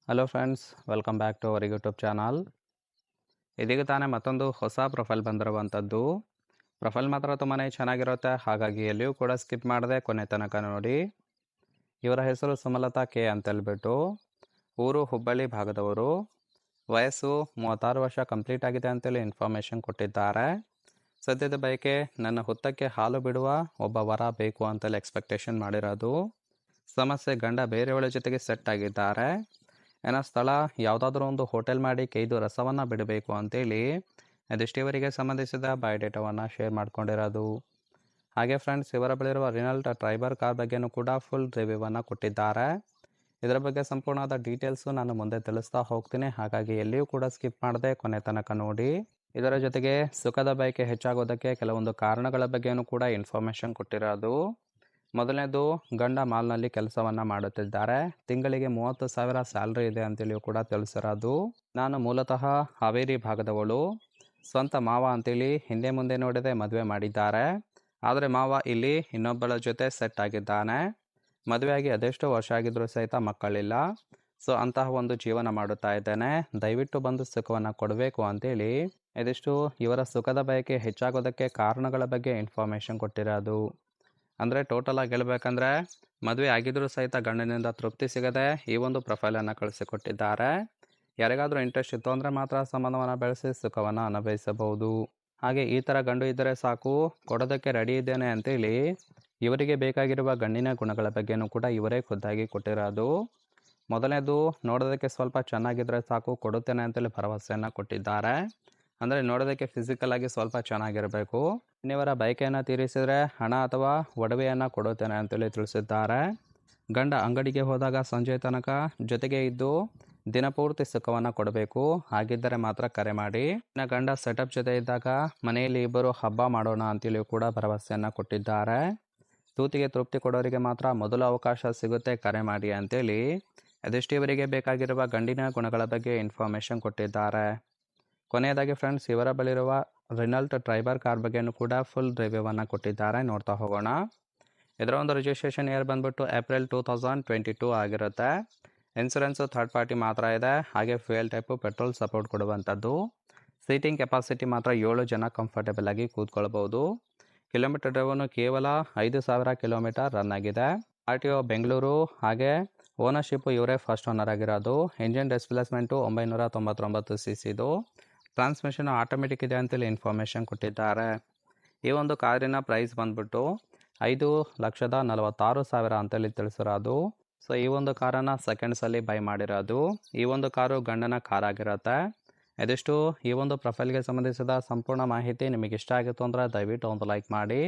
Hello friends, welcome back to our YouTube channel. ಇದೀಗ ತಾನೇ ಮತ್ತೊಂದು ಹೊಸ ಪ್ರೊಫೈಲ್ ಬಂದಿರುವಂಥದ್ದು. ಪ್ರೊಫೈಲ್ ಮಾತ್ರ ತುಂಬಾ ಚೆನ್ನಾಗಿರುತ್ತೆ, ಹಾಗಾಗಿ ಎಲ್ಲಿಯೂ ಕೂಡ ಸ್ಕಿಪ್ ಮಾಡದೆ ಕೊನೆ ತನಕ ನೋಡಿ. ಇವರ ಹೆಸರು ಸುಮಲತಾ ಕೆ ಅಂತೇಳ್ಬಿಟ್ಟು, ಊರು ಹುಬ್ಬಳ್ಳಿ ಭಾಗದವರು, ವಯಸ್ಸು 36 ವರ್ಷ ಕಂಪ್ಲೀಟ್ ಆಗಿದೆ ಅಂತೇಳಿ ಇನ್ಫಾರ್ಮೇಷನ್ ಕೊಟ್ಟಿದ್ದಾರೆ. ಸದ್ಯದ ಬಯಕೆ ನನ್ನ ಹುತ್ತಕ್ಕೆ ಹಾಲು ಬಿಡುವ ಒಬ್ಬ ವರ ಬೇಕು ಅಂತೇಳಿ ಎಕ್ಸ್ಪೆಕ್ಟೇಷನ್ ಮಾಡಿರೋದು. ಸಮಸ್ಯೆ ಗಂಡ ಬೇರೆಯವಳ ಜೊತೆಗೆ ಸೆಟ್ ಆಗಿದ್ದಾರೆ. ಏನೋ ಸ್ಥಳ ಯಾವುದಾದ್ರೂ ಒಂದು ಹೋಟೆಲ್ ಮಾಡಿ ಕೈದು ರಸವನ್ನು ಬಿಡಬೇಕು ಅಂತೇಳಿ ಅದೆಷ್ಟು ಇವರಿಗೆ ಸಂಬಂಧಿಸಿದ ಬಯೋಡೇಟಾವನ್ನು ಶೇರ್ ಮಾಡ್ಕೊಂಡಿರೋದು. ಹಾಗೆ ಫ್ರೆಂಡ್ಸ್, ಇವರ ಬಳಿರುವ ರಿನಾಲ್ಟ್ ಟ್ರೈಬರ್ ಕಾರ್ ಬಗ್ಗೆನೂ ಕೂಡ ಫುಲ್ ರಿವ್ಯೂವನ್ನು ಕೊಟ್ಟಿದ್ದಾರೆ. ಇದರ ಬಗ್ಗೆ ಸಂಪೂರ್ಣವಾದ ಡೀಟೇಲ್ಸು ನಾನು ಮುಂದೆ ತಿಳಿಸ್ತಾ ಹೋಗ್ತೀನಿ, ಹಾಗಾಗಿ ಎಲ್ಲಿಯೂ ಕೂಡ ಸ್ಕಿಪ್ ಮಾಡದೆ ಕೊನೆ ತನಕ ನೋಡಿ. ಇದರ ಜೊತೆಗೆ ಸುಖದ ಬಯಕೆ ಹೆಚ್ಚಾಗೋದಕ್ಕೆ ಕೆಲವೊಂದು ಕಾರಣಗಳ ಬಗ್ಗೆನೂ ಕೂಡ ಇನ್ಫಾರ್ಮೇಷನ್ ಕೊಟ್ಟಿರೋದು. ಮೊದಲನೇದು, ಗಂಡ ಮಾಲ್ನಲ್ಲಿ ಕೆಲಸವನ್ನು ಮಾಡುತ್ತಿದ್ದಾರೆ. ತಿಂಗಳಿಗೆ 30,000 ಸ್ಯಾಲ್ರಿ ಇದೆ ಅಂತೇಳಿಯೂ ಕೂಡ ತಿಳಿಸಿರೋದು. ನಾನು ಮೂಲತಃ ಹಾವೇರಿ ಭಾಗದವಳು. ಸ್ವಂತ ಮಾವ ಅಂತೇಳಿ ಹಿಂದೆ ಮುಂದೆ ನೋಡದೆ ಮದುವೆ ಮಾಡಿದ್ದಾರೆ. ಆದರೆ ಮಾವ ಇಲ್ಲಿ ಇನ್ನೊಬ್ಬಳ ಜೊತೆ ಸೆಟ್ ಆಗಿದ್ದಾನೆ. ಮದುವೆಯಾಗಿ ಅದೆಷ್ಟೋ ವರ್ಷ ಆಗಿದ್ರೂ ಸಹಿತ ಮಕ್ಕಳಿಲ್ಲ. ಸೊ ಅಂತಹ ಒಂದು ಜೀವನ ಮಾಡುತ್ತಾ ಇದ್ದೇನೆ. ದಯವಿಟ್ಟು ಬಂದು ಸುಖವನ್ನು ಕೊಡಬೇಕು ಅಂತೇಳಿ ಇದಿಷ್ಟು ಇವರ ಸುಖದ ಬಯಕೆ ಹೆಚ್ಚಾಗೋದಕ್ಕೆ ಕಾರಣಗಳ ಬಗ್ಗೆ ಇನ್ಫಾರ್ಮೇಷನ್ ಕೊಟ್ಟಿರೋದು. ಅಂದರೆ ಟೋಟಲಾಗಿ ಹೇಳ್ಬೇಕಂದ್ರೆ, ಮದುವೆ ಆಗಿದ್ರೂ ಸಹಿತ ಗಂಡನಿಂದ ತೃಪ್ತಿ ಸಿಗದೆ ಈ ಒಂದು ಪ್ರೊಫೈಲನ್ನು ಕಳಿಸಿಕೊಟ್ಟಿದ್ದಾರೆ. ಯಾರಿಗಾದರೂ ಇಂಟ್ರೆಸ್ಟ್ ಇತ್ತು ಅಂದರೆ ಮಾತ್ರ ಸಂಬಂಧವನ್ನು ಬೆಳೆಸಿ ಸುಖವನ್ನು ಅನುಭವಿಸಬಹುದು. ಹಾಗೆ ಈ ಥರ ಗಂಡು ಇದ್ದರೆ ಸಾಕು, ಕೊಡೋದಕ್ಕೆ ರೆಡಿ ಇದ್ದೇನೆ ಅಂತೇಳಿ ಇವರಿಗೆ ಬೇಕಾಗಿರುವ ಗಂಡಿನ ಗುಣಗಳ ಬಗ್ಗೆನೂ ಕೂಡ ಇವರೇ ಖುದ್ದಾಗಿ ಕೊಟ್ಟಿರೋದು. ಮೊದಲನೇದು, ನೋಡೋದಕ್ಕೆ ಸ್ವಲ್ಪ ಚೆನ್ನಾಗಿದ್ದರೆ ಸಾಕು, ಕೊಡುತ್ತೇನೆ ಅಂತೇಳಿ ಭರವಸೆಯನ್ನು ಕೊಟ್ಟಿದ್ದಾರೆ. ಅಂದರೆ ನೋಡೋದಕ್ಕೆ ಫಿಸಿಕಲ್ ಆಗಿ ಸ್ವಲ್ಪ ಚೆನ್ನಾಗಿರಬೇಕು. ಇನ್ನಿವರ ಬಯಕೆಯನ್ನು ತೀರಿಸಿದರೆ ಹಣ ಅಥವಾ ಒಡವೆಯನ್ನು ಕೊಡುತ್ತೇನೆ ಅಂತೇಳಿ ತಿಳಿಸಿದ್ದಾರೆ. ಗಂಡ ಅಂಗಡಿಗೆ ಹೋದಾಗ ಸಂಜೆ ತನಕ ಜೊತೆಗೆ ಇದ್ದು ದಿನಪೂರ್ತಿ ಸುಖವನ್ನು ಕೊಡಬೇಕು. ಹಾಗಿದ್ದರೆ ಮಾತ್ರ ಕರೆ ಮಾಡಿ. ಇನ್ನು ಗಂಡ ಸೆಟಪ್ ಜೊತೆ ಇದ್ದಾಗ ಮನೆಯಲ್ಲಿ ಇಬ್ಬರು ಹಬ್ಬ ಮಾಡೋಣ ಅಂತೇಳಿ ಕೂಡ ಭರವಸೆಯನ್ನು ಕೊಟ್ಟಿದ್ದಾರೆ. ತೂತಿಗೆ ತೃಪ್ತಿ ಕೊಡೋರಿಗೆ ಮಾತ್ರ ಮೊದಲು ಅವಕಾಶ ಸಿಗುತ್ತೆ, ಕರೆ ಮಾಡಿ ಅಂತೇಳಿ ಅದೆಷ್ಟು ಇವರಿಗೆ ಬೇಕಾಗಿರುವ ಗಂಡಿನ ಗುಣಗಳ ಬಗ್ಗೆ ಇನ್ಫಾರ್ಮೇಷನ್ ಕೊಟ್ಟಿದ್ದಾರೆ. ಕೊನೆಯದಾಗಿ ಫ್ರೆಂಡ್ಸ್, ಇವರ ಬಳಿರುವ ರಿನಾಲ್ಟ್ ಟ್ರೈಬರ್ ಕಾರ್ ಬಗ್ಗೆನೂ ಕೂಡ ಫುಲ್ ರಿವ್ಯೂವನ್ನು ಕೊಟ್ಟಿದ್ದಾರೆ. ನೋಡ್ತಾ ಹೋಗೋಣ. ಇದರ ಒಂದು ರಿಜಿಸ್ಟ್ರೇಷನ್ ಇಯರ್ ಬಂದ್ಬಿಟ್ಟು ಏಪ್ರಿಲ್ 2022 ಆಗಿರುತ್ತೆ. ಇನ್ಸೂರೆನ್ಸು ಥರ್ಡ್ ಪಾರ್ಟಿ ಮಾತ್ರ ಇದೆ. ಹಾಗೆ ಫ್ಯೂಯಲ್ ಟೈಪು ಪೆಟ್ರೋಲ್ ಸಪೋರ್ಟ್ ಕೊಡುವಂಥದ್ದು. ಸೀಟಿಂಗ್ ಕೆಪಾಸಿಟಿ ಮಾತ್ರ 7 ಜನ ಕಂಫರ್ಟೇಬಲ್ ಆಗಿ ಕೂತ್ಕೊಳ್ಬೋದು. ಕಿಲೋಮೀಟರ್ ಡ್ರೈವನು ಕೇವಲ 5,000 ಕಿಲೋಮೀಟರ್ ರನ್ ಆಗಿದೆ. RTO ಬೆಂಗಳೂರು. ಹಾಗೆ ಓನರ್ಶಿಪ್ಪು ಇವರೇ ಫಸ್ಟ್ ಓನರ್ ಆಗಿರೋದು. Engine displacement 999 cc. Transmission automatic ಇದೆ ಅಂತೇಳಿ ಇನ್ಫಾರ್ಮೇಷನ್ ಕೊಟ್ಟಿದ್ದಾರೆ. ಈ ಒಂದು ಕಾರಿನ ಪ್ರೈಸ್ ಬಂದ್ಬಿಟ್ಟು 5,46,000 ಅಂತೇಳಿ ತಿಳಿಸಿರೋದು. ಸೊ ಈ ಒಂದು ಕಾರನ್ನು ಸೆಕೆಂಡ್ಸಲ್ಲಿ ಬೈ ಮಾಡಿರೋದು. ಈ ಒಂದು ಕಾರು ಗಂಡನ ಕಾರ್ ಆಗಿರುತ್ತೆ. ಇದಿಷ್ಟು ಈ ಒಂದು ಪ್ರೊಫೈಲ್ಗೆ ಸಂಬಂಧಿಸಿದ ಸಂಪೂರ್ಣ ಮಾಹಿತಿ. ನಿಮಗೆ ಇಷ್ಟ ಆಗಿತ್ತು ಅಂದರೆ ದಯವಿಟ್ಟು ಒಂದು ಲೈಕ್ ಮಾಡಿ.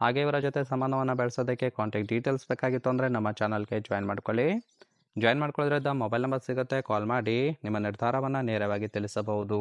ಹಾಗೆ ಇವರ ಜೊತೆ ಸಂಬಂಧವನ್ನು ಬೆಳೆಸೋದಕ್ಕೆ ಕಾಂಟ್ಯಾಕ್ಟ್ ಡೀಟೇಲ್ಸ್ ಬೇಕಾಗಿತ್ತು ಅಂದರೆ ನಮ್ಮ ಚಾನಲ್ಗೆ ಜಾಯಿನ್ ಮಾಡ್ಕೊಳ್ಳಿ. ಜಾಯಿನ್ ಮಾಡ್ಕೊಳ್ಳೋದ್ರಿಂದ ಮೊಬೈಲ್ ನಂಬರ್ ಸಿಗುತ್ತೆ, ಕಾಲ್ ಮಾಡಿ ನಿಮ್ಮ ನಿರ್ಧಾರವನ್ನು ನೇರವಾಗಿ ತಿಳಿಸಬಹುದು.